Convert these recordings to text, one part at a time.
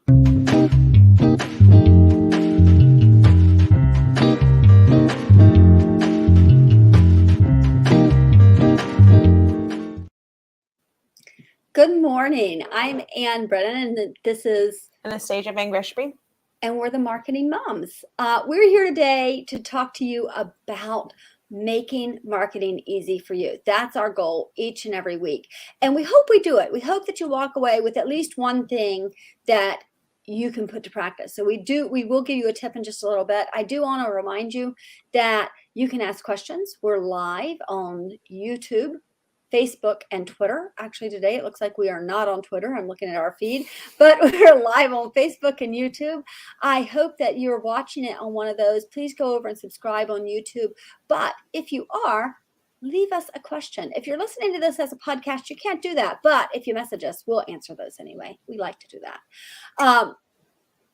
Good morning. I'm Ann Brennan, and this is Anastassia Van Greshby. And we're the Marketing Moms. We're here today to talk to you about making marketing easy for you. That's our goal each and every week. And we hope we do it. We hope that you walk away with at least one thing that you can put to practice. So we will give you a tip in just a little bit. I do want to remind you that you can ask questions. We're live on YouTube, Facebook, and Twitter. Actually, today it looks like we are not on Twitter. I'm looking at our feed, but we're live on Facebook and YouTube. I hope that you're watching it on one of those. Please go over and subscribe on YouTube. But if you are, leave us a question. If you're listening to this as a podcast, you can't do that. But if you message us, we'll answer those anyway. We like to do that.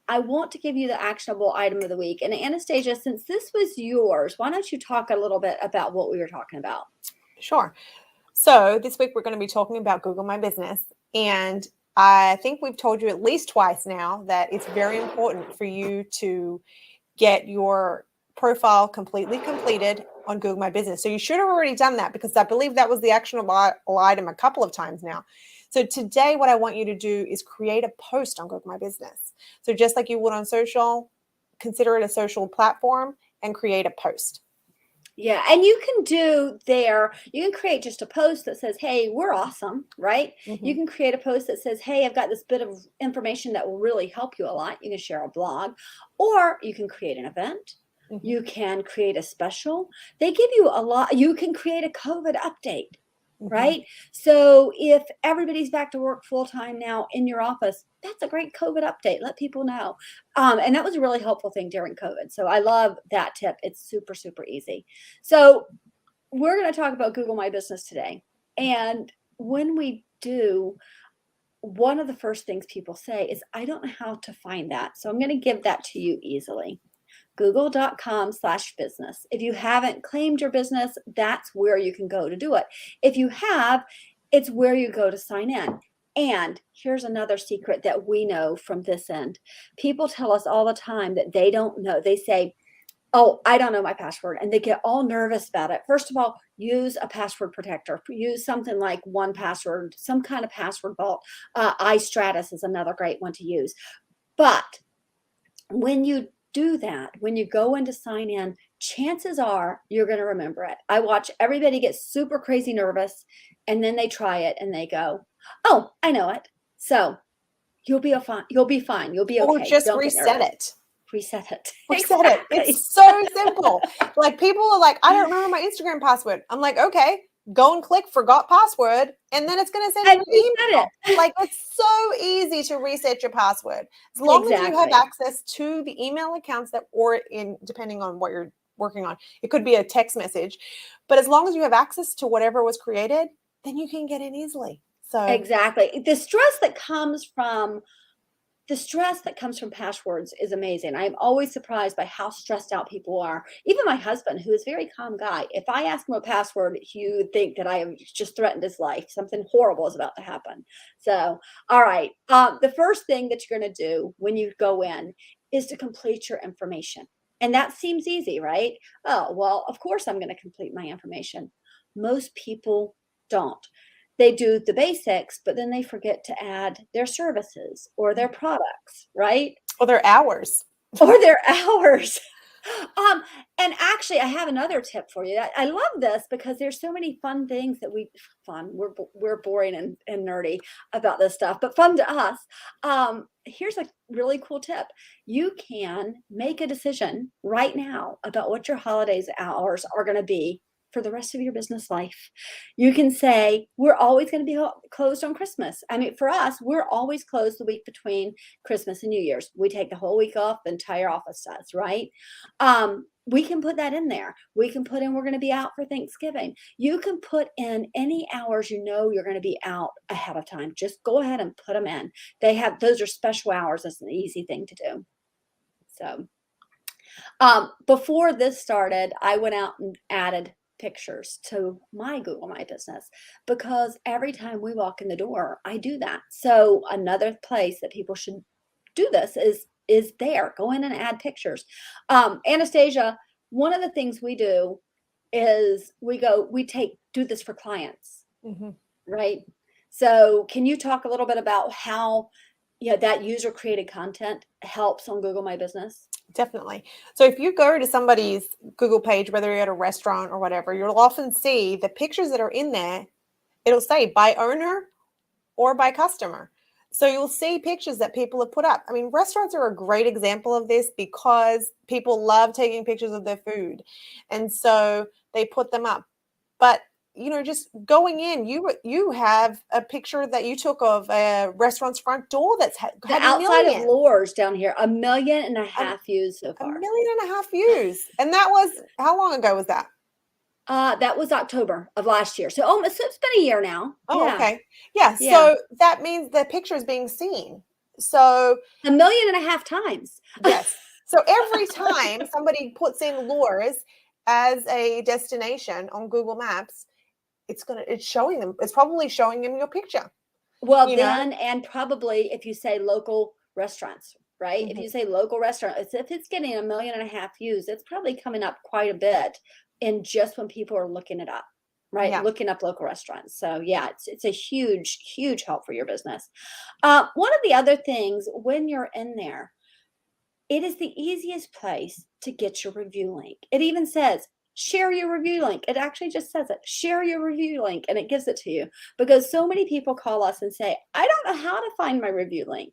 I want to give you the actionable item of the week. And Anastassia, since this was yours, why don't you talk a little bit about what we were talking about? Sure. So this week we're going to be talking about Google My Business. And I think we've told you at least twice now that it's very important for you to get your profile completely completed on Google My Business. So you should have already done that, because I believe that was the actionable item a couple of times now. So today what I want you to do is create a post on Google My Business. So just like you would on social, consider it a social platform and create a post. Yeah, and you can create just a post that says, hey, we're awesome, right? Mm-hmm. You can create a post that says, hey, I've got this bit of information that will really help you a lot. You can share a blog, or you can create an event. Mm-hmm. You can create a special. They give you a lot. You can create a COVID update. Mm-hmm. Right? So if everybody's back to work full-time now in your office, that's a great COVID update. Let people know. And that was a really helpful thing during COVID. So I love that tip. It's super, super easy. So we're going to talk about Google My Business today. And when we do, one of the first things people say is, I don't know how to find that. So I'm going to give that to you easily. Google.com/business. If you haven't claimed your business, that's where you can go to do it. If you have, it's where you go to sign in. And here's another secret that we know from this end. People tell us all the time that they don't know. They say, oh, I don't know my password. And they get all nervous about it. First of all, use a password protector. Use something like 1Password, some kind of password vault. iStratus is another great one to use. But when you do that, when you go in to sign in, chances are you're going to remember it. I watch everybody get super crazy nervous, and then they try it and they go, oh, I know it. So you'll be fine. You'll be fine. You'll be okay. Or just reset it. Reset it. Reset it. It's so simple. Like, people are like, I don't remember my Instagram password. I'm like, okay, go and click forgot password, and then it's going to send you an email. Like, it's so easy to reset your password. As long as you have access to the email accounts depending on what you're working on. It could be a text message, but as long as you have access to whatever was created, then you can get in easily. So exactly. The stress that comes from passwords is amazing. I'm always surprised by how stressed out people are. Even my husband, who is a very calm guy, if I ask him a password, he would think that I have just threatened his life. Something horrible is about to happen. So, all right. The first thing that you're going to do when you go in is to complete your information. And that seems easy, right? Oh, well, of course I'm going to complete my information. Most people don't. They do the basics, but then they forget to add their services or their products, right? Or their hours. And actually, I have another tip for you. I love this because there's so many fun things that we're boring and nerdy about this stuff, but fun to us. Here's a really cool tip. You can make a decision right now about what your holidays hours are going to be for the rest of your business life. You can say, we're always going to be closed on Christmas. I mean, for us, we're always closed the week between Christmas and New Year's. We take the whole week off, the entire office does, right? We can put that in there. We can put in, we're going to be out for Thanksgiving. You can put in any hours you know you're going to be out ahead of time. Just go ahead and put them in. Those are special hours. That's an easy thing to do. So before this started, I went out and added pictures to my Google My Business, because every time we walk in the door, I do that. So another place that people should do this is there. Go in and add pictures. Anastasia, one of the things we do is do this for clients, right? So can you talk a little bit about how that user created content helps on Google My Business? Definitely. So if you go to somebody's Google page, whether you're at a restaurant or whatever, you'll often see the pictures that are in there. It'll say by owner or by customer. So you'll see pictures that people have put up. I mean, restaurants are a great example of this because people love taking pictures of their food. And so they put them up. But just going in, you have a picture that you took of a restaurant's front door that's had the outside of millions. Lours down here, 1.5 million views so far. 1.5 million views. And that was, how long ago was that? That was October of last year. So it's been a year now. Oh, yeah. okay. Yeah. So that means the picture is being seen. So 1.5 million times. Yes. So every time somebody puts in Lours as a destination on Google Maps, it's showing them. It's probably showing them your picture. Well, and probably if you say local restaurants, right? Mm-hmm. If you say local restaurants, if it's getting 1.5 million views, it's probably coming up quite a bit in just when people are looking it up, right? Yeah. Looking up local restaurants. So yeah, it's a huge, huge help for your business. One of the other things when you're in there, it is the easiest place to get your review link. It even says, share your review link. It actually just says it, share your review link, and it gives it to you because so many people call us and say, I don't know how to find my review link.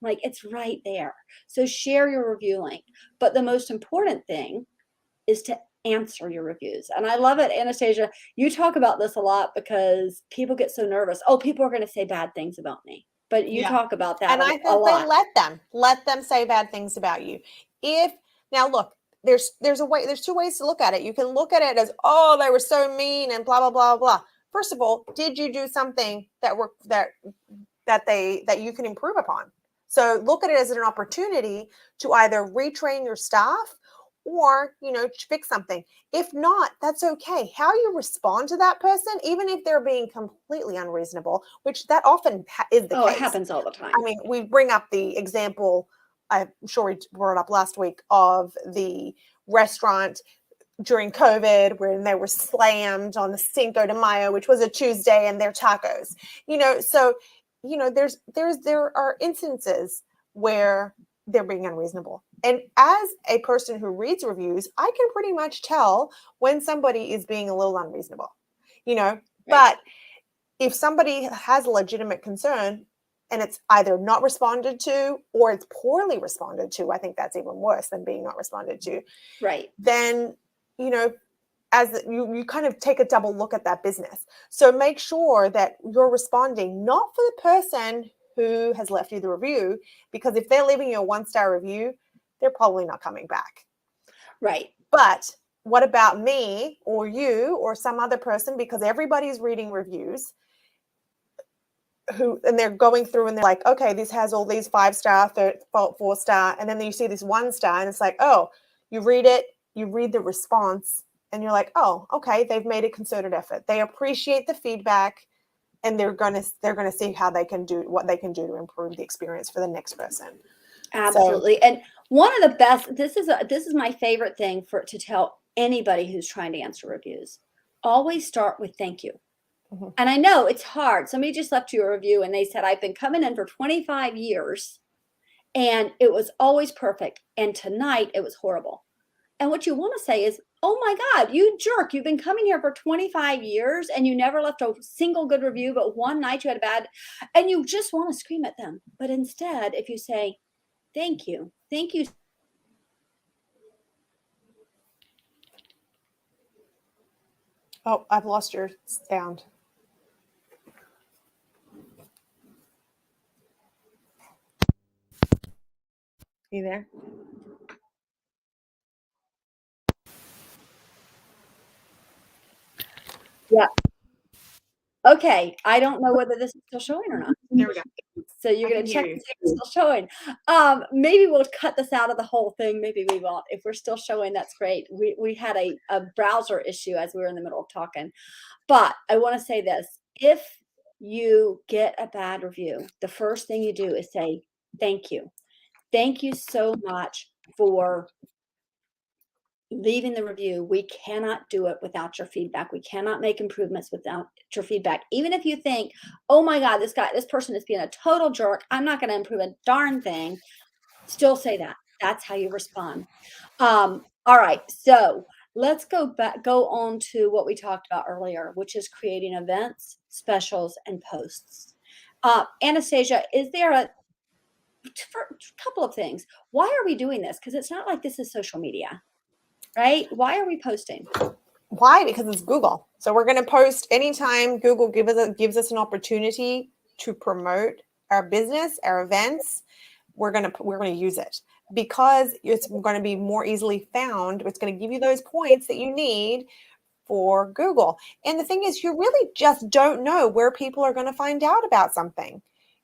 Like, it's right there. So share your review link. But the most important thing is to answer your reviews. And I love it, Anastasia. You talk about this a lot because people get so nervous. Oh, people are going to say bad things about me. But you talk about that and a I think lot. let them say bad things about you. Now look, there's two ways to look at it. You can look at it as, oh, they were so mean and blah blah blah blah. First of all, did you do something that you can improve upon? So look at it as an opportunity to either retrain your staff or fix something. If not, that's okay. How you respond to that person, even if they're being completely unreasonable, which that often is the case. It happens all the time. I mean, we bring up the example, I'm sure we brought up last week, of the restaurant during COVID when they were slammed on the Cinco de Mayo, which was a Tuesday, and their tacos. So there are instances where they're being unreasonable. And as a person who reads reviews, I can pretty much tell when somebody is being a little unreasonable, right. But if somebody has a legitimate concern and it's either not responded to or it's poorly responded to, I think that's even worse than being not responded to. Right. Then, as you kind of take a double look at that business. So make sure that you're responding not for the person who has left you the review, because if they're leaving you a 1-star review, they're probably not coming back. Right. But what about me or you or some other person? Because everybody's reading reviews and they're going through and they're like, okay, this has all these 5-star, 4-star. And then you see this 1-star and it's like, oh, you read it, you read the response and you're like, oh, okay, they've made a concerted effort. They appreciate the feedback and they're going to see how they can do what they can do to improve the experience for the next person. Absolutely. So, and one of the best, this is my favorite thing to tell anybody who's trying to answer reviews. Always start with thank you. Mm-hmm. And I know it's hard. Somebody just left you a review and they said, I've been coming in for 25 years and it was always perfect. And tonight it was horrible. And what you want to say is, oh my God, you jerk. You've been coming here for 25 years and you never left a single good review, but one night you had a bad, and you just want to scream at them. But instead, if you say, thank you. Thank you. Oh, I've lost your sound. You there? Yeah. Okay. I don't know whether this is still showing or not. There we go. So you're going to check and see if it's still showing. Maybe we'll cut this out of the whole thing. Maybe we won't. If we're still showing, that's great. We had a browser issue as we were in the middle of talking. But I want to say this. If you get a bad review, the first thing you do is say, thank you. Thank you so much for leaving the review. We cannot do it without your feedback. We cannot make improvements without your feedback. Even if you think, oh my God, this person is being a total jerk, I'm not going to improve a darn thing. Still say that. That's how you respond. All right. So let's go on to what we talked about earlier, which is creating events, specials, and posts. Anastasia, is there for a couple of things? Why are we doing this? Because it's not like this is social media, right? Why are we posting? Why? Because it's Google. So we're going to post anytime Google gives us an opportunity to promote our business, our events. We're going to use it because it's going to be more easily found. It's going to give you those points that you need for Google. And the thing is, you really just don't know where people are going to find out about something.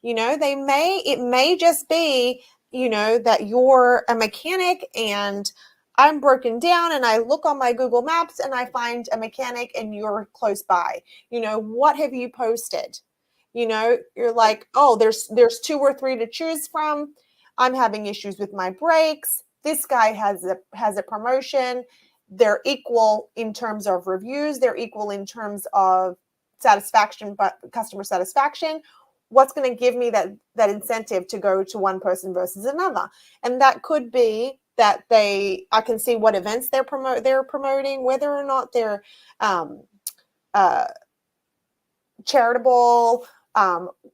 It may just be, that you're a mechanic and I'm broken down and I look on my Google Maps and I find a mechanic and you're close by. What have you posted? You're like, oh, there's 2 or 3 to choose from. I'm having issues with my brakes. This guy has a promotion. They're equal in terms of reviews. They're equal in terms of satisfaction, but customer satisfaction. What's going to give me that incentive to go to one person versus another? And that could be that I can see what events they're promoting, whether or not they're charitable,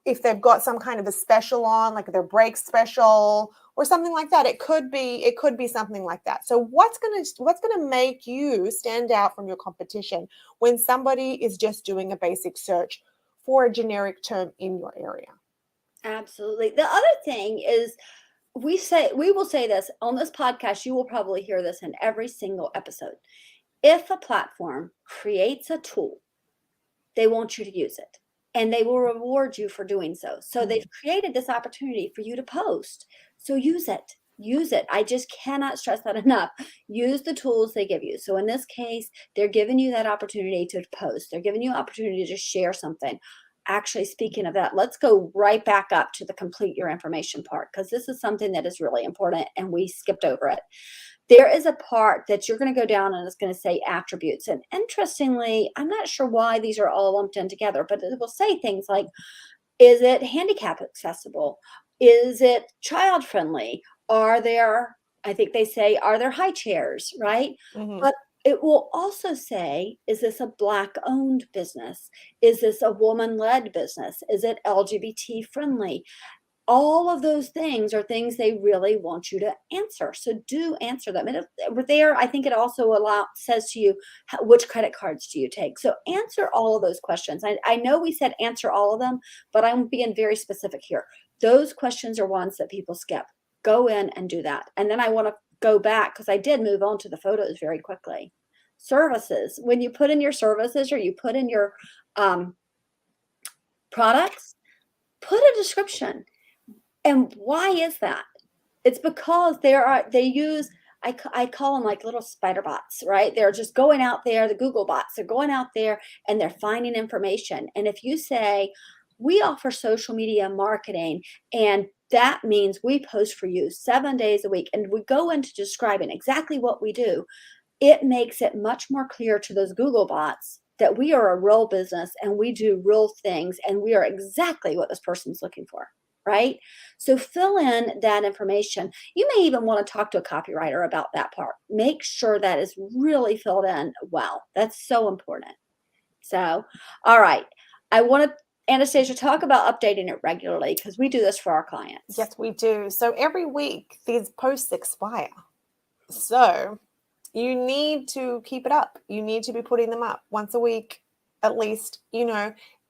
if they've got some kind of a special on, like their break special or something like that. It could be something like that. So what's gonna make you stand out from your competition when somebody is just doing a basic search for a generic term in your area? Absolutely. The other thing is we will say this on this podcast, you will probably hear this in every single episode. If a platform creates a tool, they want you to use it and they will reward you for doing so. So they've created this opportunity for you to post. So use it. Use it. I just cannot stress that enough. Use the tools they give you. So in this case, they're giving you that opportunity to post. They're giving you opportunity to share something. Actually, speaking of that, let's go right back up to the complete your information part, because this is something that is really important and we skipped over it. There is a part that you're going to go down and it's going to say attributes. And interestingly, I'm not sure why these are all lumped in together, but it will say things like, is it handicap accessible? Is it child friendly? I think they say, are there high chairs, right? Mm-hmm. But it will also say, is this a Black owned business? Is this a woman led business? Is it LGBT friendly? All of those things are things they really want you to answer. So do answer them. And there, I think it also says to you, which credit cards do you take? So answer all of those questions. I know we said answer all of them, but I'm being very specific here. Those questions are ones that people skip. Go in and do that. And then I want to go back, because I did move on to the photos very quickly. Services. When you put in your services or you put in your products, put a description. And why is that? It's because they use, I call them like little spider bots, right? They're just going out there, the Google bots, they're going out there and they're finding information. And if you say, we offer social media marketing, and that means we post for you 7 days a week, and we go into describing exactly what we do, it makes it much more clear to those Google bots that we are a real business and we do real things and we are exactly what this person's looking for. Right? So fill in that information. You may even want to talk to a copywriter about that part. Make sure that is really filled in well. That's so important. So, all right. I want to, Anastasia, talk about updating it regularly, because we do this for our clients. Yes, we do. So every week these posts expire. So you need to keep it up. You need to be putting them up once a week, at least,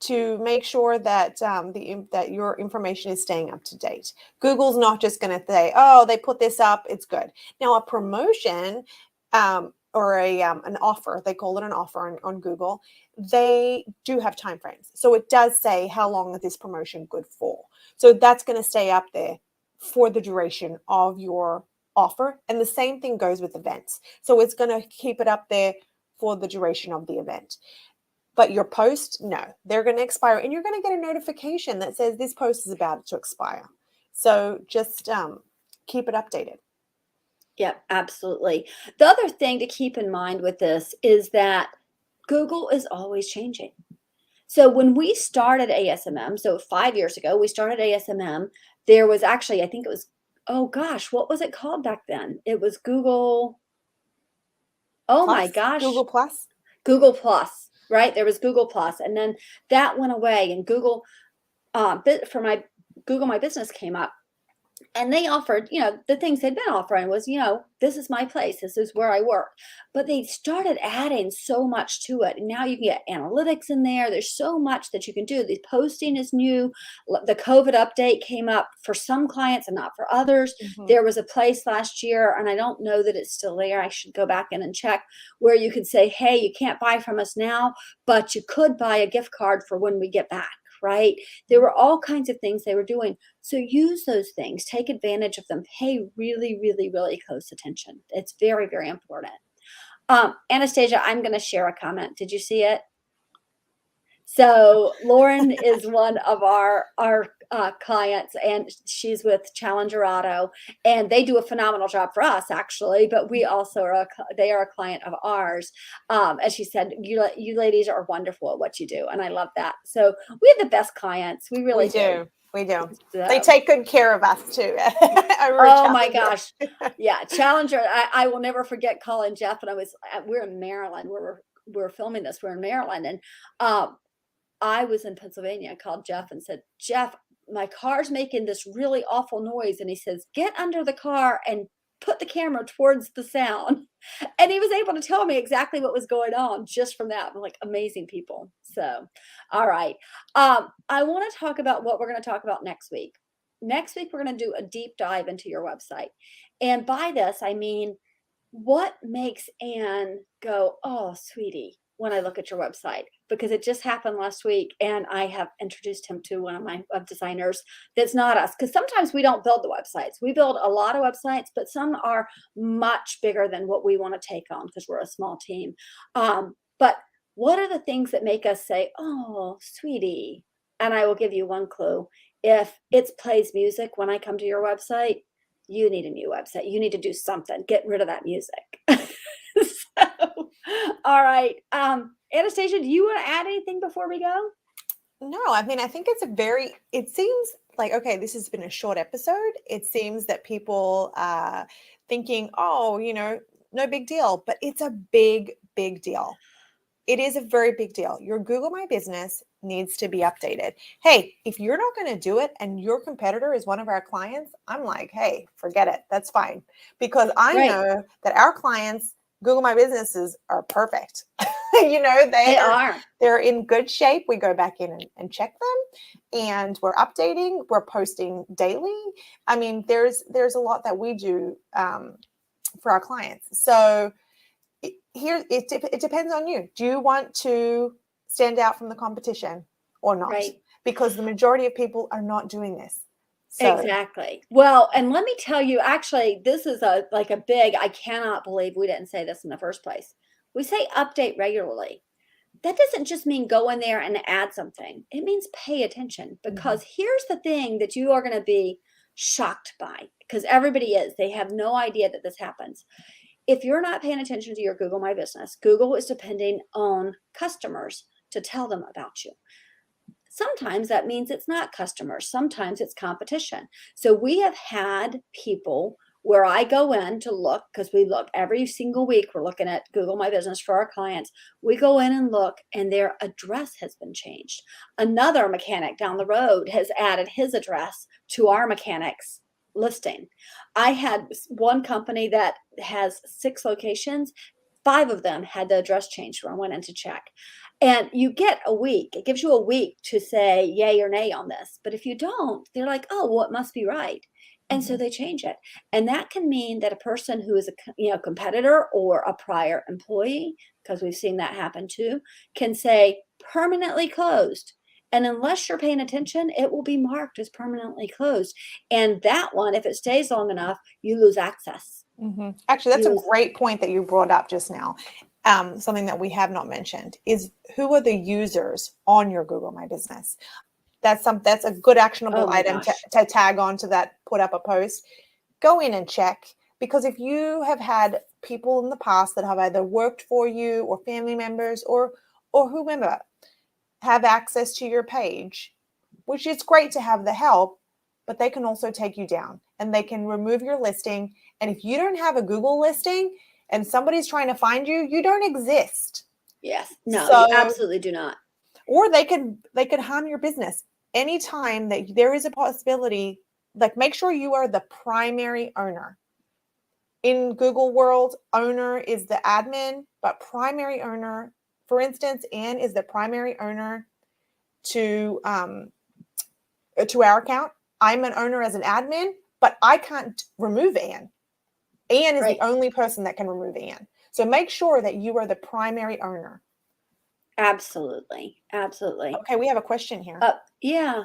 to make sure that that your information is staying up to date. Google's not just going to say, "Oh, they put this up, it's good." Now, a promotion or an offer, they call it an offer on Google, they do have time frames. So it does say how long is this promotion good for. So that's going to stay up there for the duration of your offer. And the same thing goes with events. So it's going to keep it up there for the duration of the event. But your post, no, they're going to expire, and you're going to get a notification that says this post is about to expire. So just keep it updated. Yeah, absolutely. The other thing to keep in mind with this is that Google is always changing. So when we started ASMM, so 5 years ago, we started ASMM, there was actually, I think it was, oh gosh, what was it called back then? It was Google, oh my gosh, Google Plus. Google Plus, right? There was Google Plus, and then that went away, and Google, for my Google My Business came up. And they offered, the things they'd been offering was, this is my place. This is where I work. But they started adding so much to it. And now you can get analytics in there. There's so much that you can do. The posting is new. The COVID update came up for some clients and not for others. There was a place last year, and I don't know that it's still there. I should go back in and check, where you could say, hey, you can't buy from us now, but you could buy a gift card for when we get back. Right? There were all kinds of things they were doing. So use those things, take advantage of them, pay really, really, really close attention. It's very, very important. Anastasia, I'm going to share a comment. Did you see it? So Lauren is one of our clients, and she's with Challengerado, and they do a phenomenal job for us, actually. But we also they are a client of ours. As she said, you ladies are wonderful at what you do, and I love that. So we have the best clients. We really do. We do. So, they take good care of us too. Oh my gosh. Yeah. Challenger. I will never forget calling Jeff, and we're in Maryland. We're filming this. We're in Maryland, and I was in Pennsylvania. I called Jeff and said, Jeff, my car's making this really awful noise. And he says, get under the car and put the camera towards the sound. And he was able to tell me exactly what was going on just from that. I'm like, amazing people. So, all right. I want to talk about what we're going to talk about next week. Next week, we're going to do a deep dive into your website. And by this, I mean, what makes Anne go, oh, sweetie, when I look at your website? Because it just happened last week, and I have introduced him to one of my web designers that's not us. Because sometimes we don't build the websites. We build a lot of websites, but some are much bigger than what we want to take on because we're a small team. But what are the things that make us say, oh, sweetie? And I will give you one clue. If it plays music when I come to your website, you need a new website. You need to do something. Get rid of that music. So, all right. Anastasia, do you want to add anything before we go? No, I mean, I think it seems like, okay, this has been a short episode. It seems that people are thinking, oh, no big deal, but it's a big, big deal. It is a very big deal. Your Google My Business needs to be updated. Hey, if you're not going to do it and your competitor is one of our clients, I'm like, hey, forget it. That's fine. Because I know that our clients, Google My Businesses, are perfect. They are. They're in good shape. We go back in and check them, and we're updating. We're posting daily. I mean, there's a lot that we do for our clients. So it depends on you. Do you want to stand out from the competition or not? Right. Because the majority of people are not doing this. So. Exactly. Well, and let me tell you, actually, this is a big, I cannot believe we didn't say this in the first place. We say update regularly. That doesn't just mean go in there and add something. It means pay attention, because here's the thing that you are going to be shocked by, because everybody is. They have no idea that this happens. If you're not paying attention to your Google My Business, Google is depending on customers to tell them about you. Sometimes that means it's not customers. Sometimes it's competition. So we have had people where I go in to look, because we look every single week. We're looking at Google My Business for our clients. We go in and look, and their address has been changed. Another mechanic down the road has added his address to our mechanic's listing. I had one company that has 6 locations. 5 of them had the address changed when I went in to check. And you get a week. It gives you a week to say yay or nay on this. But if you don't, they're like, oh, well, it must be right. And so they change it. And that can mean that a person who is a competitor or a prior employee, because we've seen that happen too, can say permanently closed. And unless you're paying attention, it will be marked as permanently closed. And that one, if it stays long enough, you lose access. Actually, that's a great point that you brought up just now. Something that we have not mentioned is, who are the users on your Google My Business? That's a good actionable item to tag on to that, put up a post. go in and check, because if you have had people in the past that have either worked for you or family members or whomever have access to your page, which is great to have the help, but they can also take you down and they can remove your listing. And if you don't have a Google listing and somebody's trying to find you, you don't exist. Yes. No, So, you absolutely do not. Or they could harm your business. Anytime that there is a possibility, like, make sure you are the primary owner. In Google world, owner is the admin, but primary owner, for instance, Anne is the primary owner to our account. I'm an owner as an admin, but I can't remove Anne. Anne is Right. the only person that can remove Anne. So make sure that you are the primary owner. Absolutely. Absolutely. Okay, we have a question here. Yeah.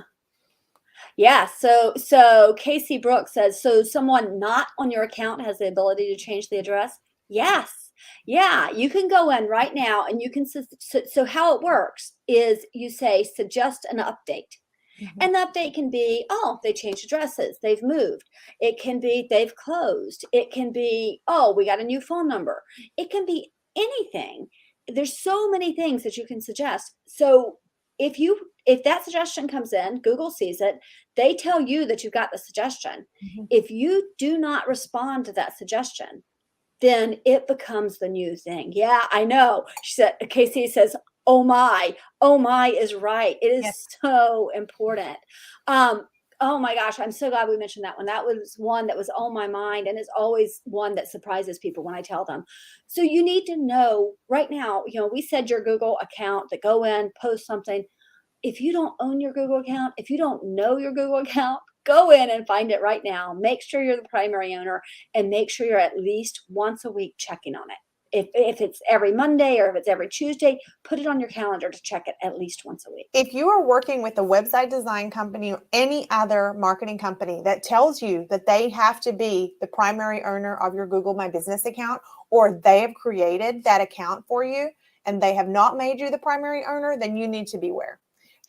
Yeah. So Casey Brooks says, so someone not on your account has the ability to change the address? Yes. Yeah. You can go in right now and you can, so how it works is you say, suggest an update. Mm-hmm. And the update can be, oh, they changed addresses, they've moved. It can be they've closed. It can be, oh, we got a new phone number. It can be anything. There's so many things that you can suggest. So if that suggestion comes in, Google sees it, they tell you that you've got the suggestion. Mm-hmm. If you do not respond to that suggestion, then it becomes the new thing. Yeah, I know. She said, Casey says, oh my is right. It is Yes. so important. Oh my gosh, I'm so glad we mentioned that one. That was one that was on my mind, and it's always one that surprises people when I tell them. So you need to know right now, we said your Google account, that go in, post something. If you don't own your Google account, if you don't know your Google account, go in and find it right now. Make sure you're the primary owner, and make sure you're at least once a week checking on it. If it's every Monday or if it's every Tuesday, put it on your calendar to check it at least once a week. If you are working with a website design company or any other marketing company that tells you that they have to be the primary owner of your Google My Business account, or they have created that account for you and they have not made you the primary owner, then you need to beware.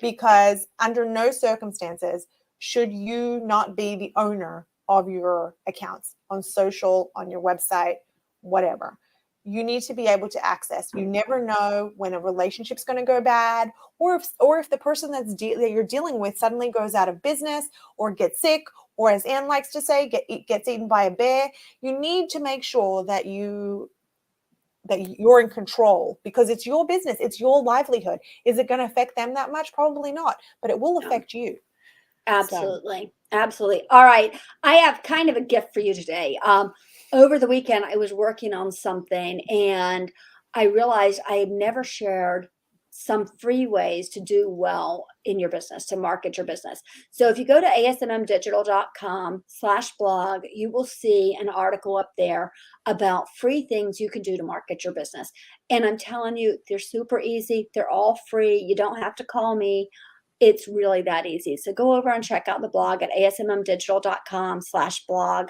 Because under no circumstances should you not be the owner of your accounts on social, on your website, whatever. You need to be able to access. You never know when a relationship's going to go bad, or if the person that you're dealing with suddenly goes out of business or gets sick, or, as Anne likes to say, gets eaten by a bear. You need to make sure that you're in control, because it's your business, it's your livelihood. Is it going to affect them that much? Probably not, but it will affect you. Absolutely. Absolutely. All right. I have kind of a gift for you today. Over the weekend, I was working on something and I realized I had never shared some free ways to do well in your business, to market your business. So if you go to asmmdigital.com/blog, you will see an article up there about free things you can do to market your business. And I'm telling you, they're super easy. They're all free. You don't have to call me. It's really that easy. So go over and check out the blog at asmmdigital.com/blog.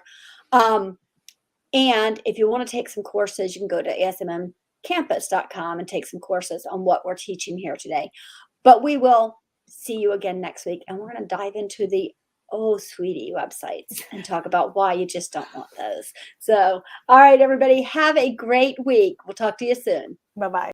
And if you want to take some courses, you can go to asmmcampus.com and take some courses on what we're teaching here today. But we will see you again next week, and we're going to dive into the oh sweetie websites and talk about why you just don't want those. So, all right, everybody, have a great week. We'll talk to you soon. Bye-bye.